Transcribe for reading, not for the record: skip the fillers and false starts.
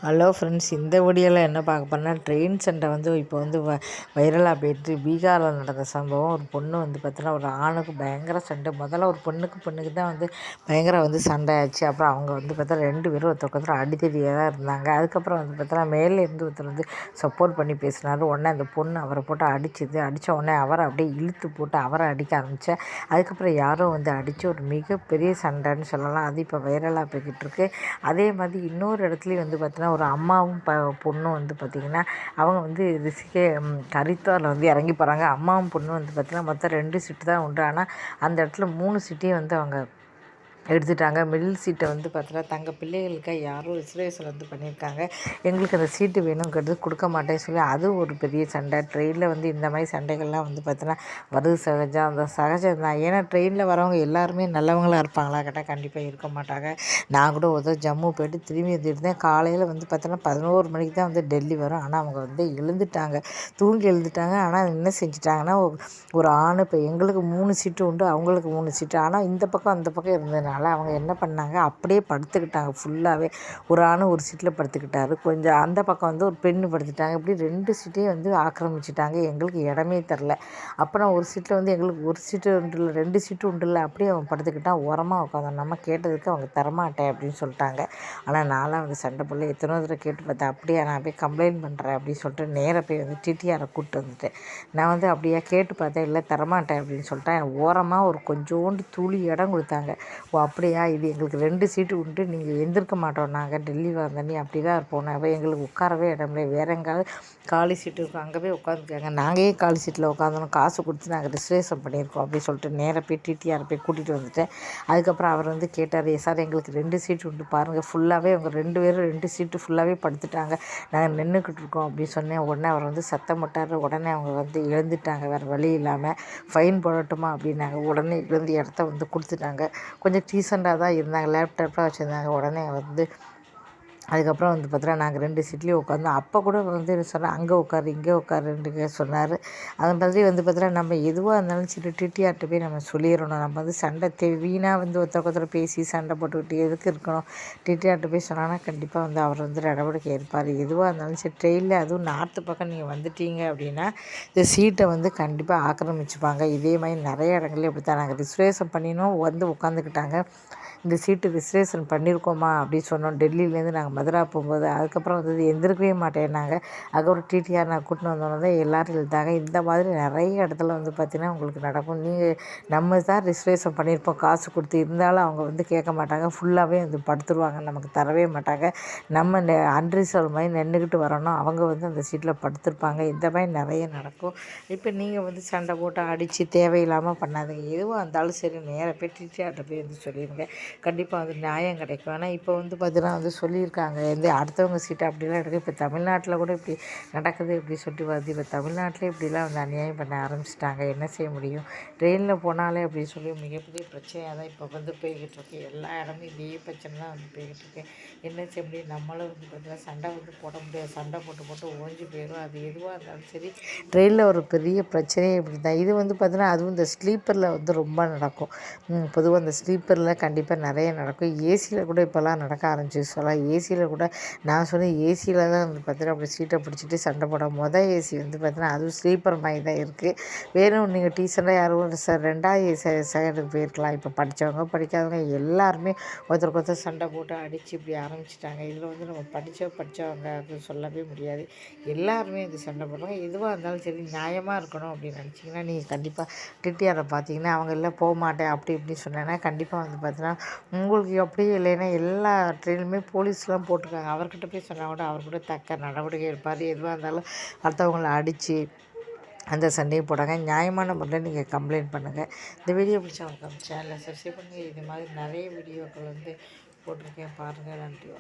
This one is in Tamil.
ஹலோ ஃப்ரெண்ட்ஸ், இந்த வீடியோவில் என்ன பார்க்க போறோம்னா, ட்ரெயின் சண்டை இப்போ வைரலாக போயிட்டு பீகாரில் நடந்த சம்பவம். ஒரு பொண்ணு பார்த்தீங்கன்னா, ஒரு ஆணுக்கு பயங்கர சண்டை. முதல்ல ஒரு பொண்ணுக்கு தான் பயங்கர சண்டை ஆச்சு. அப்புறம் அவங்க பார்த்தா 2 பேரும் ஒருத்தர் அடித்தடியாக தான் இருந்தாங்க. அதுக்கப்புறம் பார்த்தீங்கன்னா, மேலேருந்து ஒருத்தர் சப்போர்ட் பண்ணி பேசினார். உடனே அந்த பொண்ணு அவரை போட்டு அடித்த உடனே அவரை அப்படியே இழுத்து போட்டு அவரை அடிக்க ஆரம்பித்தேன். அதுக்கப்புறம் யாரோ அடித்து ஒரு மிகப்பெரிய சண்டைன்னு சொல்லலாம். அது இப்போ வைரலாக போய்கிட்டு இருக்கு. அதே மாதிரி இன்னொரு இடத்துலையும் பார்த்தீங்கன்னா, ஒரு அம்மாவும் பொண்ணும் பார்த்திங்கன்னா, அவங்க ஹரித்வாரில் இறங்கி போகிறாங்க. அம்மாவும் பொண்ணும் பார்த்திங்கன்னா மொத்தம் 2 சீட்டு தான் உண்டு. ஆனால் அந்த இடத்துல 3 சீட்டையும் அவங்க எடுத்துட்டாங்க. மிடில் சீட்டை பார்த்தீங்கன்னா, தங்கள் பிள்ளைகளுக்காக யாரோ ரிசர்வேஷன் பண்ணியிருக்காங்க. எங்களுக்கு அந்த சீட்டு வேணுங்கிறது கொடுக்க மாட்டேன்னு சொல்லி அது ஒரு பெரிய சண்டை. ட்ரெயினில் இந்த மாதிரி சண்டைகள்லாம் பார்த்தீங்கன்னா வருது சகஜம். அந்த சகஜம் தான். ஏன்னா ட்ரெயினில் வரவங்க எல்லாருமே நல்லவங்களாக இருப்பாங்களா கேட்டால் கண்டிப்பாக இருக்க மாட்டாங்க. நான் கூட ஜம்மு போய்ட்டு திரும்பி வந்துருந்தேன். காலையில் பார்த்தோன்னா 11 மணிக்கு தான் டெல்லி வரும். ஆனால் அவங்க எழுந்துட்டாங்க, தூங்கி எழுந்துட்டாங்க. ஆனால் என்ன செஞ்சுட்டாங்கன்னா, ஒரு ஆண் இப்போ எங்களுக்கு 3 சீட்டு உண்டு, அவங்களுக்கு 3 சீட்டு. ஆனால் இந்த பக்கம் அந்த பக்கம் இருந்ததுனால அவங்க என்ன பண்ணாங்க, அப்படியே படுத்துக்கிட்டாங்க ஃபுல்லாகவே. ஒரு ஆண் ஒரு சீட்டில் படுத்துக்கிட்டாரு, கொஞ்சம் அந்த பக்கம் ஒரு பெண்ணு படுத்துட்டாங்க. இப்படி 2 சீட்டையும் ஆக்கிரமிச்சிட்டாங்க. எங்களுக்கு இடமே தரல. அப்புறம் ஒரு சீட்டில் எங்களுக்கு ஒரு சீட்டு உண்டு இல்லை, 2 சீட்டு உண்டு இல்லை, அப்படியே அவன் படுத்துக்கிட்டான். ஓரமாக உட்காந்தோம். நம்ம கேட்டதுக்கு அவங்க தரமாட்டேன் அப்படின்னு சொல்லிட்டாங்க. ஆனால் நான்லாம் சண்டை போடல. எத்தனை தடவை கேட்டு பார்த்தேன். அப்படியே நான் போய் கம்ப்ளைண்ட் பண்ணுறேன் அப்படின்னு சொல்லிட்டு நேராக போய் டிடிஆரை கூப்பிட்டு வந்துட்டேன். நான் அப்படியே கேட்டு பார்த்தேன். இல்லை தரமாட்டேன் அப்படின்னு சொல்லிட்டேன். ஓரமாக ஒரு கொஞ்சோண்டு துளி இடம் கொடுத்தாங்க. ஓ அப்படியா, இது எங்களுக்கு 2 சீட்டு உண்டு, நீங்கள் எந்திருக்க மாட்டோம், நாங்கள் டெல்லி வந்தோன்னே அப்படி தான் இருப்போம், எங்களுக்கு உட்காரவே இடம் இல்லை, வேற எங்காவது காலி சீட்டு இருக்கும், அங்கே போய் உட்காந்துக்காங்க, நாங்கள் ஏன் காலி சீட்டில் உட்காந்தோம், காசு கொடுத்து நாங்கள் ரிசர்வேஷன் பண்ணியிருக்கோம் அப்படின்னு சொல்லிட்டு நேராக போய் டிடிஆரை போய் கூட்டிகிட்டு வந்துட்டேன். அதுக்கப்புறம் அவர் கேட்டார், சார் எங்களுக்கு 2 சீட்டு உண்டு பாருங்கள், ஃபுல்லாகவே அவங்க 2 பேரும் 2 சீட்டு ஃபுல்லாகவே படுத்துட்டாங்க, நாங்கள் நின்றுக்கிட்டு இருக்கோம் அப்படின்னு சொன்னேன். உடனே அவர் சத்தம் போட்டார். உடனே அவங்க எழுந்துட்டாங்க. வேறு வழி இல்லாமல் ஃபைன் போடட்டுமா அப்படின்னாங்க. உடனே எழுந்து இடத்த கொடுத்துட்டாங்க. கொஞ்சம் டீசெண்டாக தான் இருந்தாங்க, லேப்டாப்லாம் வச்சுருந்தாங்க. உடனே அதுக்கப்புறம் பார்த்தீங்கன்னா, நாங்கள் 2 சீட்லேயும் உட்காந்தோம். அப்போ கூட என்ன சொன்னால், அங்கே உட்காரு இங்கே உட்காருன்னு சொன்னார். அது மாதிரி பார்த்தீங்கன்னா, நம்ம எதுவாக இருந்தாலும் சரி டிடிஆர்கிட்ட போய் நம்ம சொல்லிடணும். நம்ம சண்டை வீணாக ஒருத்தருக்கு ஒருத்தர் பேசி சண்டை போட்டுக்கிட்டு எதுக்கு இருக்கணும். டிடிஆர்கிட்ட போய் சொன்னாங்கன்னா கண்டிப்பாக அவர் நடவடிக்கை எடுப்பார். எதுவாக இருந்தாலும் சரி ட்ரெயினில், அதுவும் நார்த்து பக்கம் நீங்கள் வந்துட்டீங்க அப்படின்னா இந்த சீட்டை கண்டிப்பாக ஆக்கிரமிச்சுப்பாங்க. இதே மாதிரி நிறைய இடங்கள்ல இப்படி தான். நாங்கள் ரிசர்வேஷன் பண்ணினோம், உட்காந்துக்கிட்டாங்க. இந்த சீட்டு ரிசர்வேஷன் பண்ணியிருக்கோமா அப்படின்னு சொன்னோம். டெல்லியிலேருந்து நாங்கள் மதுரா போகும்போது. அதுக்கப்புறம் எந்திருக்கவே மாட்டேன்னாங்க. அதுக்கப்புறம் டிடிஆர் நான் கூட்டின்னு வந்தோன்னே தான் எல்லோரும் எழுதாங்க. இந்த மாதிரி நிறைய இடத்துல பார்த்தீங்கன்னா உங்களுக்கு நடக்கும். நீங்கள் நம்ம தான் ரிசர்வேஷன் பண்ணியிருப்போம் காசு கொடுத்து, இருந்தாலும் அவங்க கேட்க மாட்டாங்க, ஃபுல்லாகவே படுத்துருவாங்க, நமக்கு தரவே மாட்டாங்க. நம்ம அன்ரிசர்வ் மாதிரி நின்றுக்கிட்டு வரணும், அவங்க அந்த சீட்டில் படுத்துருப்பாங்க. இந்த மாதிரி நிறைய நடக்கும். இப்போ நீங்கள் சண்டை போட்டு அடித்து தேவையில்லாமல் பண்ணாதீங்க. எதுவாக இருந்தாலும் சரி நேராக போய் டிடிஆர்கிட்ட போய் சொல்லிடுங்க. கண்டிப்பாக நியாயம் கிடைக்கும். ஆனால் இப்போ பார்த்தீங்கன்னா சொல்லியிருக்காங்க, அடுத்தவங்க சீட்டை அப்படிலாம் எடுக்க. இப்போ தமிழ்நாட்டில் கூட இப்படி நடக்குது இப்படி சொல்லிட்டு வருது. இப்போ தமிழ்நாட்டிலே இப்படிலாம் அநியாயம் பண்ண ஆரம்பிச்சிட்டாங்க. என்ன செய்ய முடியும். ட்ரெயினில் போனாலே அப்படின்னு சொல்லி மிகப்பெரிய பிரச்சனையாக தான் இப்போ போய்கிட்டு இருக்கு. எல்லா இடமும் இதே பிரச்சனை தான் போய்கிட்டு இருக்கு. என்ன செய்ய முடியும். நம்மளும் பார்த்தீங்கன்னா சண்டை போட முடியாது. சண்டை போட்டு போட்டு ஓஞ்சி போயிடும். அது எதுவாக இருந்தாலும் சரி ட்ரெயினில் ஒரு பெரிய பிரச்சனையே இப்படி தான். இது பார்த்தீங்கன்னா அதுவும் இந்த ஸ்லீப்பரில் ரொம்ப நடக்கும். பொதுவாக அந்த ஸ்லீப்பரில் கண்டிப்பாக நிறைய நடக்கும். ஏசியில் கூட இப்போல்லாம் நடக்க ஆரம்பிச்சிச்சு சொல்லலாம். ஏசியில் கூட நான் சொன்னேன், ஏசியில் தான் பார்த்தீங்கன்னா அப்படி சீட்டை பிடிச்சிட்டு சண்டை போட. ஏசி பார்த்தீங்கன்னா அதுவும் ஸ்லீப்பர் மாதிரி தான் இருக்குது. வேணும் நீங்கள் டீசெண்டாக யாரும் சார் 2வது செகண்டுக்கு போயிருக்கலாம். இப்போ படித்தவங்க படிக்காதவங்க எல்லாருமே ஒருத்தருக்கு ஒருத்தர் சண்டை போட்டு அடித்து இப்படி ஆரம்பிச்சிட்டாங்க. இதில் நம்ம படித்தவங்க அது சொல்லவே முடியாது. எல்லாருமே சண்டை போடுறாங்க. எதுவாக இருந்தாலும் சரி நியாயமாக இருக்கணும் அப்படின்னு நினச்சிங்கன்னா நீங்கள் கண்டிப்பாக டிடிஆரை பார்த்தீங்கன்னா அவங்க எல்லாம் போக மாட்டேன் அப்படி இப்படி சொன்னேன்னா கண்டிப்பாக பார்த்தீங்கன்னா உங்களுக்கு அப்படியே இல்லைன்னா எல்லா ட்ரெயினுமே போலீஸ்லாம் போட்டிருக்காங்க. அவர்கிட்ட போய் சொன்னால் கூட அவர் கூட தக்க நடவடிக்கை எடுப்பார். எதுவாக இருந்தாலும் அடுத்தவங்கள அடித்து அந்த சண்டையை போடாங்க. நியாயமான முறையில் நீங்கள் கம்ப்ளைண்ட் பண்ணுங்கள். இந்த வீடியோ பிடிச்சவங்க சேனலை சப்ஸ்கிரைப் பண்ணுங்கள். இது மாதிரி நிறைய வீடியோக்கள் போட்டிருக்கேன் பாருங்கள். நன்றி.